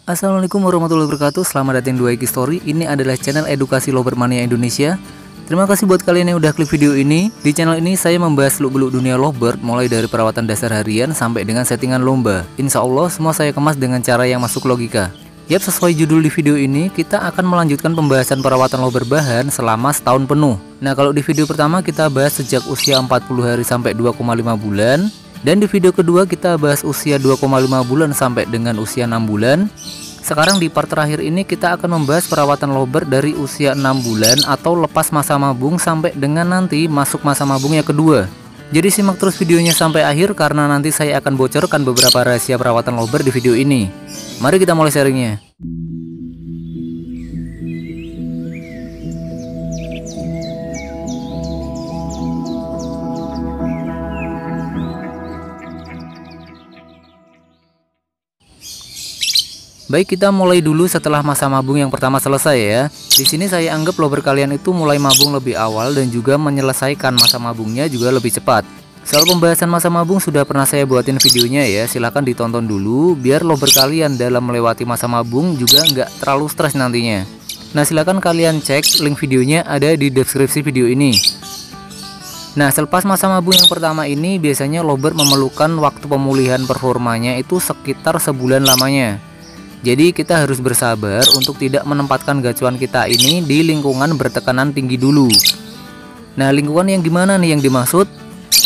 Assalamualaikum warahmatullahi wabarakatuh. Selamat datang di 2 Story. Ini adalah channel edukasi Lovebird Mania Indonesia. Terima kasih buat kalian yang udah klik video ini. Di channel ini saya membahas seluk-beluk dunia lovebird, mulai dari perawatan dasar harian sampai dengan settingan lomba. Insya Allah semua saya kemas dengan cara yang masuk logika. Yap, sesuai judul di video ini, kita akan melanjutkan pembahasan perawatan lovebird bahan selama setahun penuh. Nah, kalau di video pertama kita bahas sejak usia 40 hari sampai 2,5 bulan. Dan di video kedua kita bahas usia 2,5 bulan sampai dengan usia 6 bulan. Sekarang di part terakhir ini kita akan membahas perawatan lovebird dari usia 6 bulan atau lepas masa mabung sampai dengan nanti masuk masa mabung yang kedua. Jadi simak terus videonya sampai akhir karena nanti saya akan bocorkan beberapa rahasia perawatan lovebird di video ini. Mari kita mulai sharingnya. Baik, kita mulai dulu setelah masa mabung yang pertama selesai ya. Di sini saya anggap lovebird kalian itu mulai mabung lebih awal dan juga menyelesaikan masa mabungnya juga lebih cepat. Soal pembahasan masa mabung sudah pernah saya buatin videonya ya, silahkan ditonton dulu biar lovebird kalian dalam melewati masa mabung juga nggak terlalu stres nantinya. Nah, silahkan kalian cek link videonya ada di deskripsi video ini. Nah, selepas masa mabung yang pertama ini biasanya lovebird memerlukan waktu pemulihan performanya itu sekitar sebulan lamanya. Jadi kita harus bersabar untuk tidak menempatkan gacuan kita ini di lingkungan bertekanan tinggi dulu. Nah, lingkungan yang gimana nih yang dimaksud?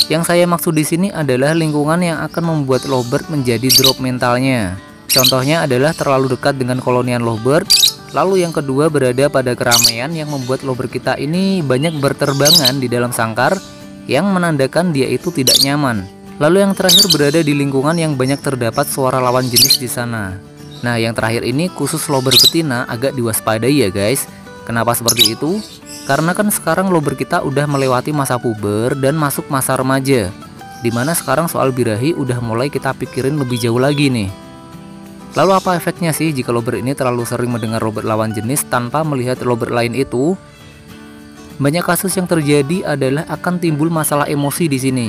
Yang saya maksud di sini adalah lingkungan yang akan membuat lovebird menjadi drop mentalnya. Contohnya adalah terlalu dekat dengan kolonian lovebird. Lalu yang kedua berada pada keramaian yang membuat lovebird kita ini banyak berterbangan di dalam sangkar yang menandakan dia itu tidak nyaman. Lalu yang terakhir berada di lingkungan yang banyak terdapat suara lawan jenis di sana. Nah, yang terakhir ini khusus lovebird betina agak diwaspadai ya guys. Kenapa seperti itu? Karena kan sekarang lovebird kita udah melewati masa puber dan masuk masa remaja, dimana sekarang soal birahi udah mulai kita pikirin lebih jauh lagi nih. Lalu apa efeknya sih jika lovebird ini terlalu sering mendengar lovebird lawan jenis tanpa melihat lovebird lain itu? Banyak kasus yang terjadi adalah akan timbul masalah emosi di sini.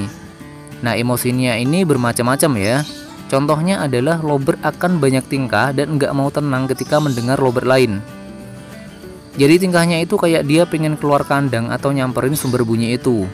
Nah, emosinya ini bermacam-macam ya. Contohnya adalah lovebird akan banyak tingkah dan nggak mau tenang ketika mendengar lovebird lain. Jadi tingkahnya itu kayak dia pengen keluar kandang atau nyamperin sumber bunyi itu.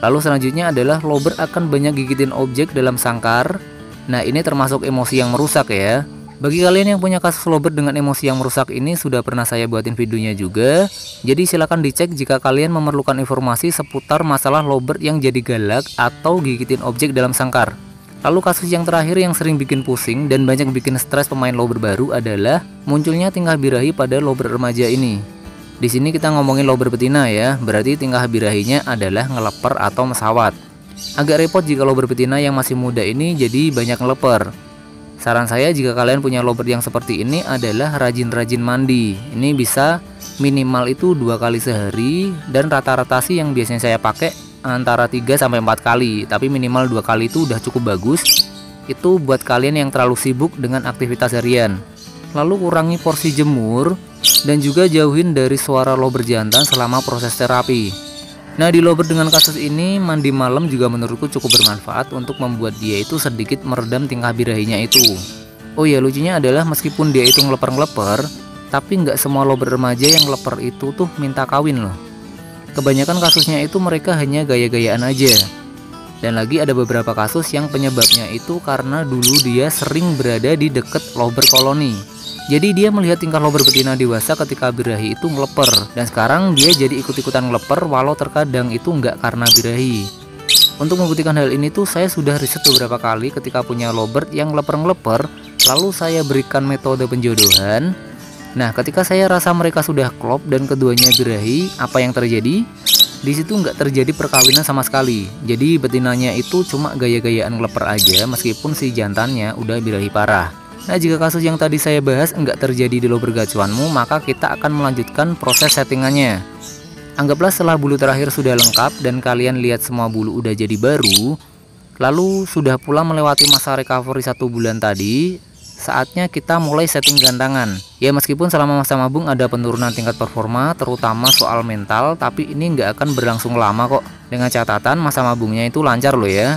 Lalu selanjutnya adalah lovebird akan banyak gigitin objek dalam sangkar. Nah, ini termasuk emosi yang merusak ya. Bagi kalian yang punya kasus lovebird dengan emosi yang merusak ini sudah pernah saya buatin videonya juga. Jadi silakan dicek jika kalian memerlukan informasi seputar masalah lovebird yang jadi galak atau gigitin objek dalam sangkar. Lalu kasus yang terakhir yang sering bikin pusing dan banyak bikin stres pemain lovebird baru adalah munculnya tingkah birahi pada lovebird remaja ini. Di sini kita ngomongin lovebird betina ya, berarti tingkah birahinya adalah ngeleper atau mesawat. Agak repot jika lovebird betina yang masih muda ini jadi banyak ngeleper. Saran saya jika kalian punya lovebird yang seperti ini adalah rajin-rajin mandi. Ini bisa minimal itu 2 kali sehari dan rata-rata sih yang biasanya saya pakai antara 3-4 kali, tapi minimal 2 kali itu udah cukup bagus. Itu buat kalian yang terlalu sibuk dengan aktivitas harian. Lalu kurangi porsi jemur dan juga jauhin dari suara lovebird jantan selama proses terapi. Nah, di lovebird dengan kasus ini mandi malam juga menurutku cukup bermanfaat untuk membuat dia itu sedikit meredam tingkah birahinya itu. Oh ya, lucunya adalah meskipun dia itu ngeleper-ngeleper, tapi nggak semua lovebird remaja yang ngeleper itu tuh minta kawin loh. Kebanyakan kasusnya itu mereka hanya gaya-gayaan aja. Dan lagi ada beberapa kasus yang penyebabnya itu karena dulu dia sering berada di deket lovebird koloni. Jadi dia melihat tingkah lovebird betina dewasa ketika birahi itu ngeleper. Dan sekarang dia jadi ikut-ikutan ngeleper walau terkadang itu nggak karena birahi. Untuk membuktikan hal ini tuh saya sudah riset beberapa kali ketika punya lovebird yang ngeleper-ngeleper. Lalu saya berikan metode penjodohan. Nah, ketika saya rasa mereka sudah klop dan keduanya birahi, apa yang terjadi? Di situ nggak terjadi perkawinan sama sekali. Jadi betinanya itu cuma gaya-gayaan ngeleper aja meskipun si jantannya udah birahi parah. Nah, jika kasus yang tadi saya bahas nggak terjadi di lovebird gacuanmu, maka kita akan melanjutkan proses settingannya. Anggaplah setelah bulu terakhir sudah lengkap dan kalian lihat semua bulu udah jadi baru, lalu sudah pula melewati masa recovery 1 bulan tadi, saatnya kita mulai setting gantangan. Ya, meskipun selama masa mabung ada penurunan tingkat performa terutama soal mental, tapi ini nggak akan berlangsung lama kok. Dengan catatan masa mabungnya itu lancar loh ya.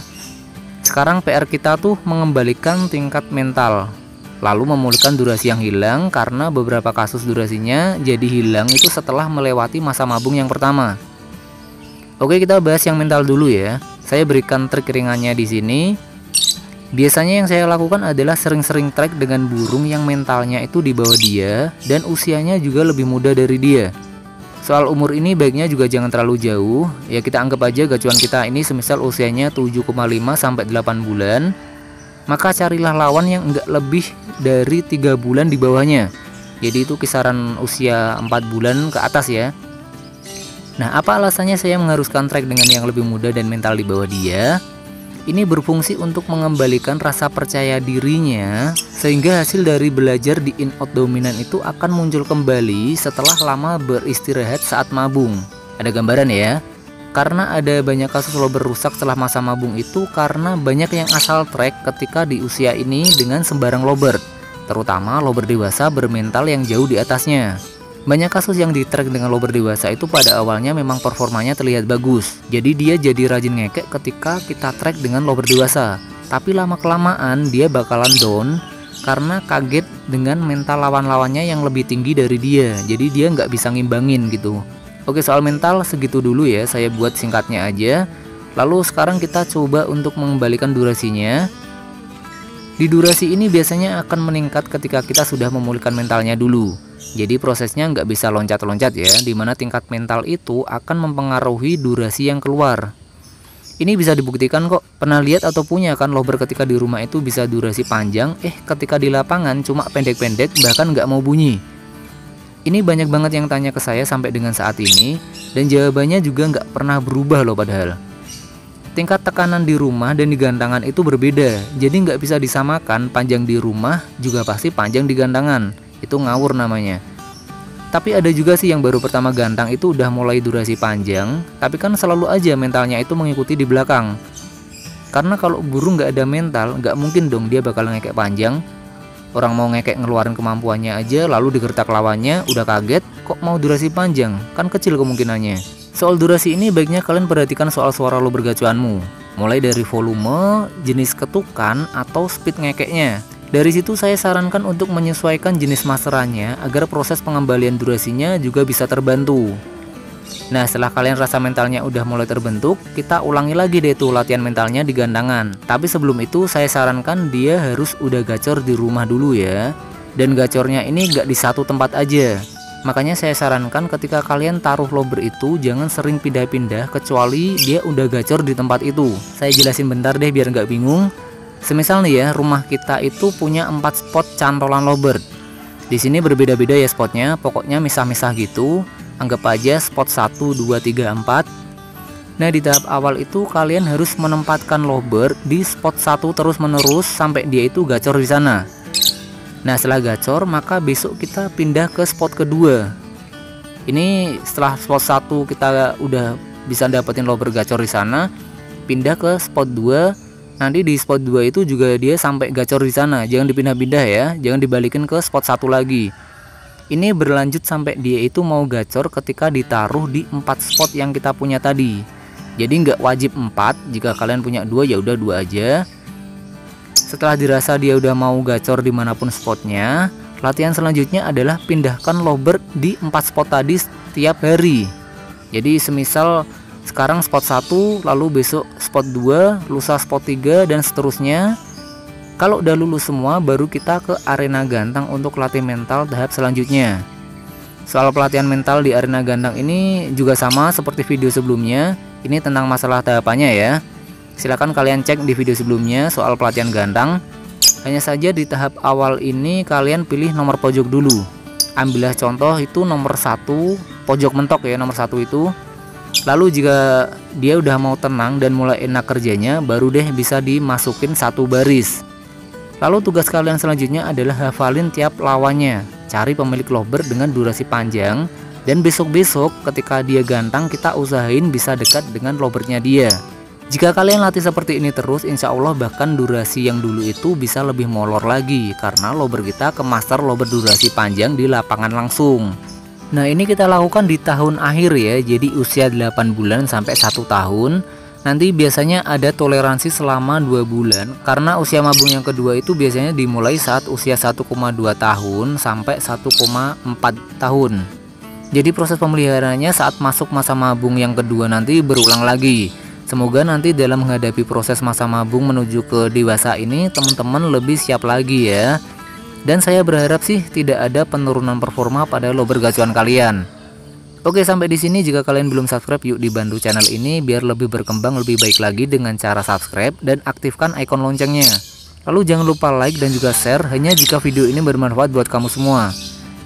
Sekarang PR kita tuh mengembalikan tingkat mental. lalu memulihkan durasi yang hilang, karena beberapa kasus durasinya jadi hilang itu setelah melewati masa mabung yang pertama. Oke, kita bahas yang mental dulu ya. Saya berikan trik ringannya di sini. Biasanya yang saya lakukan adalah sering-sering trek dengan burung yang mentalnya itu di bawah dia dan usianya juga lebih muda dari dia. Soal umur ini baiknya juga jangan terlalu jauh. Ya kita anggap aja gacuan kita ini semisal usianya 7,5 sampai 8 bulan. Maka carilah lawan yang enggak lebih dari 3 bulan di bawahnya. Jadi itu kisaran usia 4 bulan ke atas ya. Nah, apa alasannya saya mengharuskan trek dengan yang lebih muda dan mental di bawah dia? Ini berfungsi untuk mengembalikan rasa percaya dirinya, sehingga hasil dari belajar di in-out dominan itu akan muncul kembali setelah lama beristirahat saat mabung. Ada gambaran ya? Karena ada banyak kasus lober rusak setelah masa mabung itu karena banyak yang asal trek ketika di usia ini dengan sembarang lober, terutama lober dewasa bermental yang jauh di atasnya. Banyak kasus yang di trek dengan lober dewasa itu pada awalnya memang performanya terlihat bagus, jadi dia jadi rajin ngekek ketika kita trek dengan lober dewasa. Tapi lama-kelamaan dia bakalan down karena kaget dengan mental lawan-lawannya yang lebih tinggi dari dia, jadi dia nggak bisa ngimbangin gitu. Oke, soal mental segitu dulu ya, saya buat singkatnya aja. Lalu sekarang kita coba untuk mengembalikan durasinya. Di durasi ini biasanya akan meningkat ketika kita sudah memulihkan mentalnya dulu. Jadi prosesnya nggak bisa loncat-loncat ya, dimana tingkat mental itu akan mempengaruhi durasi yang keluar. Ini bisa dibuktikan kok, pernah lihat atau punya kan lober ketika di rumah itu bisa durasi panjang, ketika di lapangan cuma pendek-pendek bahkan nggak mau bunyi. Ini banyak banget yang tanya ke saya sampai dengan saat ini, dan jawabannya juga nggak pernah berubah loh padahal. Tingkat tekanan di rumah dan di gantangan itu berbeda, jadi nggak bisa disamakan panjang di rumah juga pasti panjang di gantangan. Itu ngawur namanya. Tapi ada juga sih yang baru pertama gantang itu udah mulai durasi panjang, tapi kan selalu aja mentalnya itu mengikuti di belakang. Karena kalau burung nggak ada mental, nggak mungkin dong dia bakal ngekek panjang. Orang mau ngekek ngeluarin kemampuannya aja lalu digertak lawannya udah kaget kok mau durasi panjang, kan kecil kemungkinannya. Soal durasi ini baiknya kalian perhatikan soal suara lober gacuanmu, mulai dari volume, jenis ketukan, atau speed ngekeknya. Dari situ saya sarankan untuk menyesuaikan jenis masterannya agar proses pengembalian durasinya juga bisa terbantu. Nah, setelah kalian rasa mentalnya udah mulai terbentuk, kita ulangi lagi deh tuh latihan mentalnya di gandangan. Tapi sebelum itu saya sarankan dia harus udah gacor di rumah dulu ya. Dan gacornya ini gak di satu tempat aja. Makanya saya sarankan ketika kalian taruh lober itu jangan sering pindah-pindah kecuali dia udah gacor di tempat itu. Saya jelasin bentar deh biar gak bingung. Semisal nih ya, rumah kita itu punya 4 spot cantolan lober. Di sini berbeda-beda ya spotnya, pokoknya misah-misah gitu. Anggap aja spot 1, 2, 3, 4. Nah, di tahap awal itu kalian harus menempatkan lober di spot 1 terus menerus sampai dia itu gacor di sana. Nah, setelah gacor maka besok kita pindah ke spot kedua. Ini setelah spot 1 kita udah bisa dapetin lober gacor di sana, pindah ke spot 2. Nanti di spot 2 itu juga dia sampai gacor di sana. Jangan dipindah-pindah ya, jangan dibalikin ke spot 1 lagi. Ini berlanjut sampai dia itu mau gacor ketika ditaruh di 4 spot yang kita punya tadi. Jadi nggak wajib 4, jika kalian punya 2 ya udah 2 aja. Setelah dirasa dia udah mau gacor dimanapun spotnya, latihan selanjutnya adalah pindahkan lober di 4 spot tadi setiap hari. Jadi semisal sekarang spot 1, lalu besok spot 2, lusa spot 3, dan seterusnya. Kalau udah lulus semua baru kita ke arena gantang untuk latih mental tahap selanjutnya. Soal pelatihan mental di arena gantang ini juga sama seperti video sebelumnya. Ini tentang masalah tahapannya ya. Silahkan kalian cek di video sebelumnya soal pelatihan gantang. Hanya saja di tahap awal ini kalian pilih nomor pojok dulu. Ambillah contoh itu nomor 1, pojok mentok ya, nomor 1 itu. Lalu jika dia udah mau tenang dan mulai enak kerjanya, baru deh bisa dimasukin 1 baris. Lalu tugas kalian selanjutnya adalah hafalin tiap lawannya, cari pemilik lober dengan durasi panjang, dan besok-besok ketika dia gantang kita usahain bisa dekat dengan lobernya dia. Jika kalian latih seperti ini terus, insya Allah bahkan durasi yang dulu itu bisa lebih molor lagi, karena lober kita ke master lober durasi panjang di lapangan langsung. Nah, ini kita lakukan di tahun akhir ya, jadi usia 8 bulan sampai 1 tahun. Nanti biasanya ada toleransi selama 2 bulan karena usia mabung yang kedua itu biasanya dimulai saat usia 1,2 tahun sampai 1,4 tahun. Jadi proses pemeliharaannya saat masuk masa mabung yang kedua nanti berulang lagi. Semoga nanti dalam menghadapi proses masa mabung menuju ke dewasa ini teman-teman lebih siap lagi ya. Dan saya berharap sih tidak ada penurunan performa pada lober gacuan kalian. Oke, sampai di sini. Jika kalian belum subscribe, yuk dibantu channel ini biar lebih berkembang lebih baik lagi dengan cara subscribe dan aktifkan ikon loncengnya. Lalu jangan lupa like dan juga share hanya jika video ini bermanfaat buat kamu semua.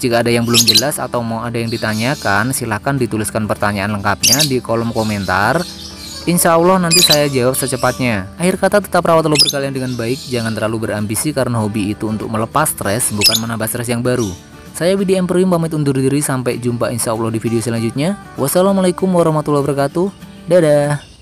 Jika ada yang belum jelas atau mau ada yang ditanyakan, silahkan dituliskan pertanyaan lengkapnya di kolom komentar. Insya Allah nanti saya jawab secepatnya. Akhir kata, tetap rawat lober kalian dengan baik. Jangan terlalu berambisi karena hobi itu untuk melepas stres, bukan menambah stres yang baru. Saya Widhi Emporium pamit undur diri, sampai jumpa insya Allah di video selanjutnya. Wassalamualaikum warahmatullahi wabarakatuh. Dadah.